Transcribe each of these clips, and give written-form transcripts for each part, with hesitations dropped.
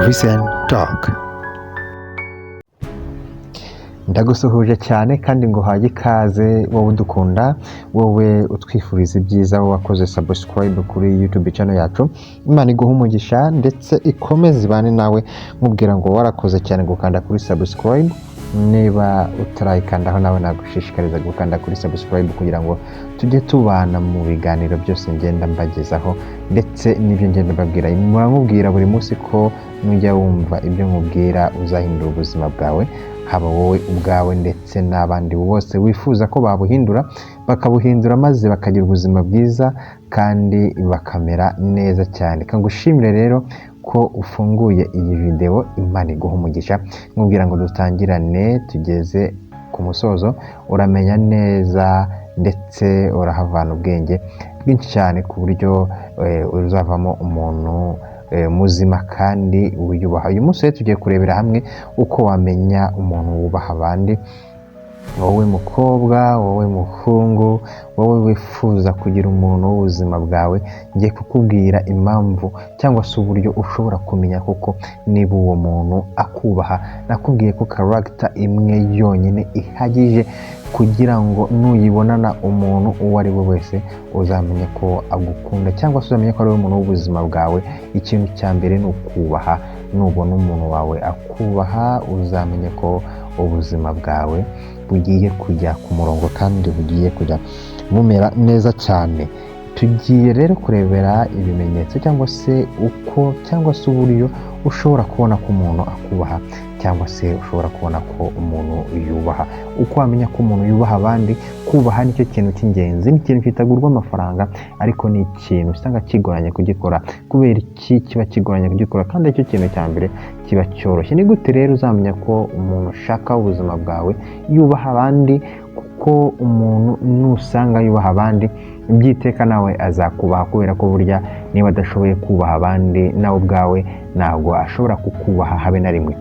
Recent Talk. Ndagusuhuje cyane kandi nguhaye ikaze wowe udukunda, wowe utwifuriza ibyiza, wowe wakoze subscribe kuri YouTube channel yacu. Imana iguha umugisha ndetse ikomeze ibane nawe, nkubwira ngo warakoze cyane gukanda kuri subscribe. Niba utarayikandaho nawe nagushishikariza gukanda kuri subscribe kugira ngo tujye tubana mu biganiro byose ngenda mbagezaho ndetse n'ibyo ngenda mbabwira. Muramubwira buri munsi ko nujya wumva ibyo nkubwira uzahindura ubuzima bwawe, haba wowe ubwawe ndetse n'abandi bose wifuza ko babuhindura, bakabuhindura maze bakagira ubuzima bwiza kandi bakamera neza cyane. Kangushimire rero ko ufunguye iyi video. Imana iguha umugisha, nkubwira ngo dutangirane tugeze ku musozo, uramenya neza ndetse urahavana ubwenge bwinshi cyane ku buryo uzavamo umuntu muzima kandi wiyubaha. Uyu munsi tugiye kurebera hamwe uko wamenya umuntu wubaha abandi. Wowe mukobwa, wowe muhungu, wowe wifuza kugira umuntu w'ubuzima bwawe, ngiye kukubwira impamvu cyangwa se uburyo ushobora kumenya kuko niba uwo muntu akubaha. Nakubwiye ko character imwe yonyine ihagije kugira ngo nuyibonana umuntu uwo ari we wese uzamenye ko agukunda cyangwa se uzamenye ko ari umuntu w'ubuzima bwawe. Ikintu cya mbere ni ukubaha. Nubona umuntu wawe akubaha uzamenye ko ubuzima bwawe bugiye kujya ku murongo kandi bugiye kujya bumera neza cyane. Tugiye rero kurebera ibimenyetso cyangwa se uko cyangwa se uburyo ushobora kubona ko umuntu akubaha cyangwa se ushobora kubona ko umuntu yubaha. Uko wamenya ko umuntu yubaha abandi. Kubaha nicyo kintu cy'ingenzi, ni ikintu kitagurwa amafaranga, ariko ni ikintu usanga kigoranye kugikora. Kubera iki kiba kigoranye kugikora kandi icyo kintu cya mbere kiba cyoroshye? Ni gute rero uzamenya ko umuntu ushaka ubuzima bwawe yubaha abandi? Kuko umuntu nusanga yubaha abandi byiteka nawe azakubaha, kubera ko burya niba adashoboye kubaha abandi nawe ubwawe ntabwo ashobora kukubaha habe na rimwe.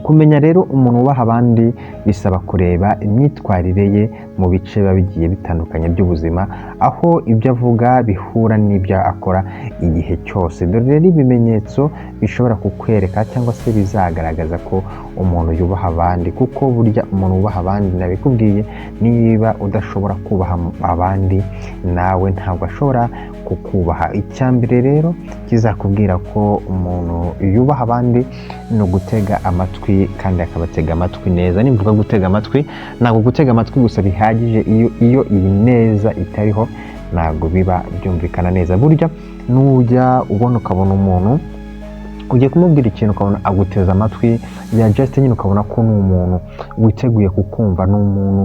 Kumenya rero umuntu wubaha abandi bisaba kureba imyitwarire ye mu bice biba bigiye bitandukanye by'ubuzima, aho ibyo avuga bihura n'ibyo akora igihe cyose. Dore rero ibimenyetso bishobora kukwereka cyangwa se bizagaragaza ko umuntu yubaha abandi, kuko burya umuntu wubaha abandi nabikubwiye, niba udashobora kubaha abandi nawe ntabwo ashobora kukubaha. Icyambere rero kizakubwira ko umuntu yubaha abandi ni ugutega amatwi kandi akabatega amatwi neza. Nimvuga gutega amatwi, ntabwo gutega amatwi gusa bihagije. Iyo iyi neza itariho ntabwo biba byumvikana neza. Burya nujya ubona ukabona umuntu ugiye kumubwira ikintu ukabona aguteza amatwi ya just nyine, ukabona ko ni umuntu witeguye kukumva, ni umuntu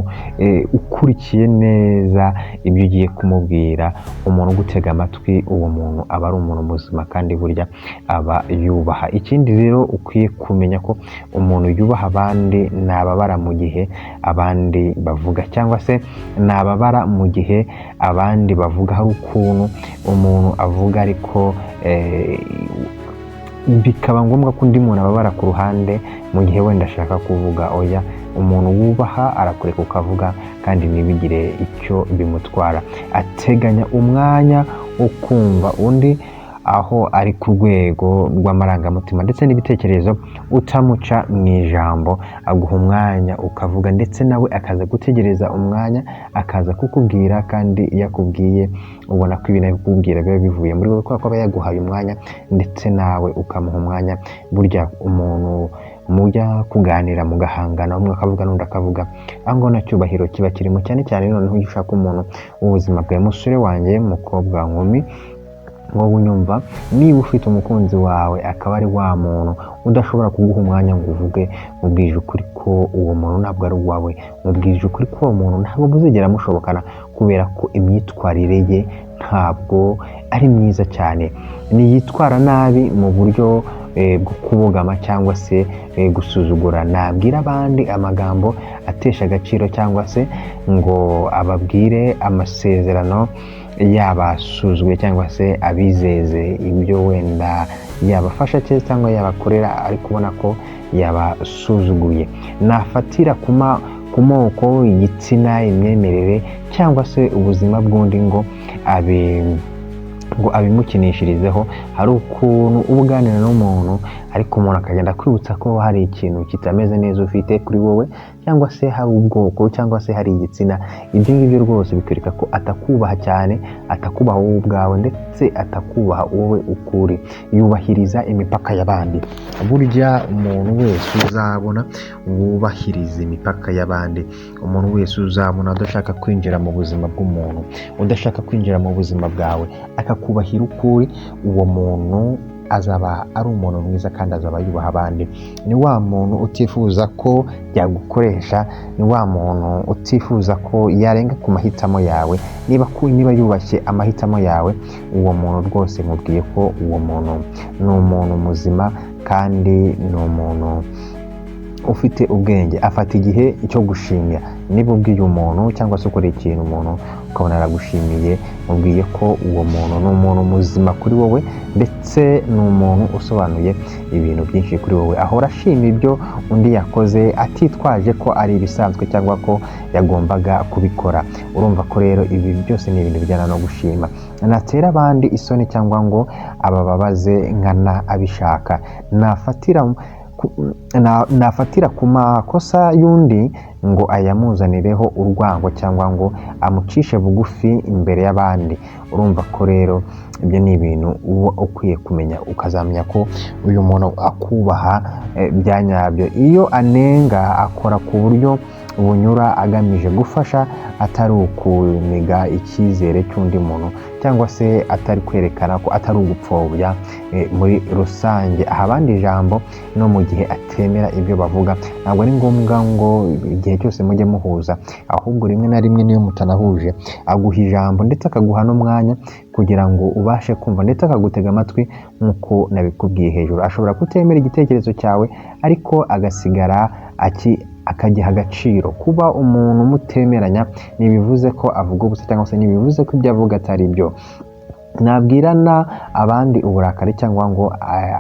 ukurikiye neza ibyo ugiye kumubwira. Umuntu ugutega amatwi, uwo muntu aba ari umuntu muzima kandi burya aba yubaha. Ikindi rero ukwiye kumenya ko umuntu yubaha abandi nababara mu gihe abandi bavuga, cyangwa se nababara mu gihe abandi bavuga. Hari ukuntu umuntu avuga ariko bikaba ngombwa ko undi muntu ababara ku ruhande mu gihe wenda ashaka kuvuga. Oya, umuntu wubaha arakureka ukavuga kandi ntibigire icyo bimutwara. Ateganya umwanya wo kumva undi aho ari ku rwego rw'amarangamutima ndetse n'ibitekerezo, utamuca mu ijambo, aguha umwanya ukavuga ndetse nawe akaza gutegereza umwanya akaza kukubwira. kandi iyo akubwiye ubona ko ibintu akubwira biba bivuye muri wowe, kubera ko aba yaguhaye umwanya ndetse nawe ukamuha umwanya. Burya umuntu mujya kuganira mugahangana, umwe akavuga n'undi akavuga, aho na cyubahiro kiba kirimo cyane cyane. Noneho iyo ushaka umuntu w'ubuzima bwawe, musore wanjye, mukobwa, nkumi, wowe unyumva, niba ufite umukunzi wawe akaba ari wa muntu udashobora kuguha umwanya ngo uvuge, mubwije ukuri ko uwo muntu ntabwo ari uwawe. Mubwije ukuri ko uwo muntu ntabwo muzigera mushobokana, kubera ko imyitwarire ye ntabwo ari myiza cyane. Niyitwara nabi mu buryo bwo kubogama cyangwa se gusuzugura, nabwira abandi amagambo atesha agaciro cyangwa se ngo ababwire amasezerano yabasuzuguye cyangwa se abizeze ibyo wenda yabafasha cyangwa yabakorera, ari kubona ko yabasuzuguye. Nafatira ku moko, igitsina, imyemerere cyangwa se ubuzima bw'undi ngo ngo abimukinishirizeho. Hari ukuntu uba uganira n'umuntu ariko umuntu akagenda kwibutsa ko hari ikintu kitameze neza ufite kuri wowe, cyangwa se hari ubwoko, cyangwa se hari igitsina. Ibyo ngibyo rwose bikwereka ko atakubaha cyane, atakubaha wowe ubwawe, ndetse atakubaha wowe ukuri. Yubahiriza imipaka y'abandi. Burya umuntu wese uzabona wubahiriza imipaka y'abandi, umuntu wese uzabona udashaka kwinjira mu buzima bw'umuntu, udashaka kwinjira mu buzima bwawe, akakubahira ukuri, uwo muntu azaba ari umuntu mwiza kandi azaba yubaha abandi. Ni wa muntu utifuza ko yagukoresha, ni wa muntu utifuza ko yarenga ku mahitamo yawe. Niba yubashye amahitamo yawe, uwo muntu rwose mubwiye ko uwo muntu ni umuntu muzima kandi ni umuntu ufite ubwenge. Afata igihe cyo gushimira. Niba ubwiye umuntu cyangwa se ukora ikintu umuntu ukabona aragushimiye, mubwiye ko uwo muntu ni umuntu muzima kuri wowe, ndetse ni umuntu usobanuye ibintu byinshi kuri wowe. Ahora ashima ibyo undi yakoze atitwaje ko ari ibisanzwe cyangwa ko yagombaga kubikora. Urumva ko rero ibi byose ni ibintu bijyana no gushima. Natera abandi isoni cyangwa ngo abababaze nkana abishaka. Nafatira ku makosa y'undi ngo ayamuzanireho urwango cyangwa ngo amucishe bugufi imbere y'abandi. Urumva ko rero ibyo ni ibintu uba ukwiye kumenya, ukazamenya ko uyu muntu akubaha bya nyabyo. Iyo anenga akora ku buryo bunyura agamije gufasha, atari ukuniga icyizere cy'undi muntu, cyangwa se atari kwerekana ko atari ugupfobya muri rusange aha abandi ijambo no mu gihe atemera ibyo bavuga. Ntabwo ari ngombwa ngo igihe cyose mujye muhuza, ahubwo rimwe na rimwe niyo mutanahuje aguha ijambo ndetse akaguha n'umwanya kugira ngo ubashe kumva, ndetse akagutega amatwi nk'uko nabikubwiye hejuru. Ashobora kutemera igitekerezo cyawe ariko agasigara akagiha agaciro. Kuba umuntu mutemeranya ntibivuze ko avuga ubusa, cyangwa se ntibivuze ko ibyo avuga atari byo. Nabwirana abandi uburakari cyangwa ngo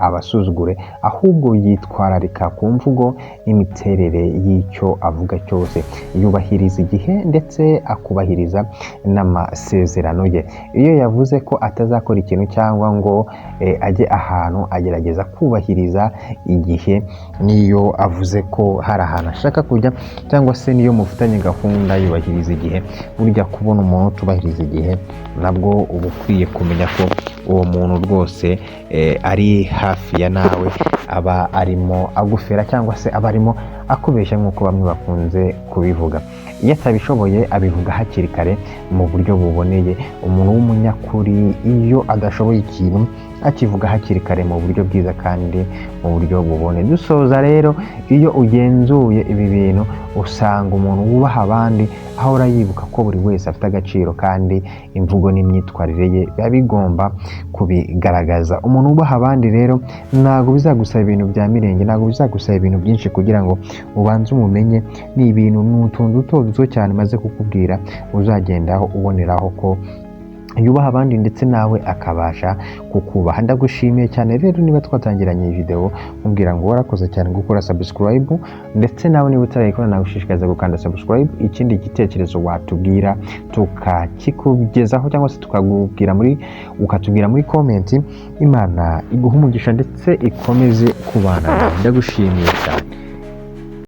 abasuzugure, ahubwo yitwararika ku mvugo n'imiterere y'icyo avuga cyose. Yubahiriza igihe ndetse akubahiriza n'amasezerano ye. Iyo yavuze ko atazakora ikintu cyangwa ngo ajye ahantu, agerageza kubahiriza igihe. Niyo avuze ko hari ahantu ashaka kujya cyangwa se niyo mufitanye gahunda, yubahiriza igihe. Burya kubona umuntu utubahiriza igihe nabwo uba ukwiye kumenya ko uwo muntu rwose ari hafi ya nawe, aba arimo agufera cyangwa se aba arimo akubeshya nk'uko bamwe bakunze kubivuga. Iyo atabishoboye abivuga hakiri kare mu buryo buboneye. Umuntu w'umunyakuri iyo adashoboye ikintu akivuga hakiri kare mu buryo bwiza kandi mu buryo buboneye. Dusoza rero, iyo ugenzuye ibi bintu usanga umuntu wubaha abandi ahora yibuka ko buri wese afite agaciro, kandi imvugo n'imyitwarire ye biba bigomba kubigaragaza. Umuntu wubaha abandi rero ntabwo bizagusaba ibintu bya mirenge, ntabwo bizagusaba ibintu byinshi kugira ngo ubanze umumenye. Ni ibintu n'utuntu duto cyane maze kukubwira uzagendaho uboneraho ko yubaha abandi ndetse nawe akabasha kukubaha. Ndagushimiye cyane rero niba twatangiranye iyi video nkubwira ngo warakoze cyane gukora subscribe, ndetse nawe niba utarayikora nagushishikariza gukanda subscribe. Ikindi gitekerezo watubwira tukakikugezaho, cyangwa se ukatubwira muri comment. Imana iguha umugisha ndetse ikomeze kubana. Ndagushimiye cyane.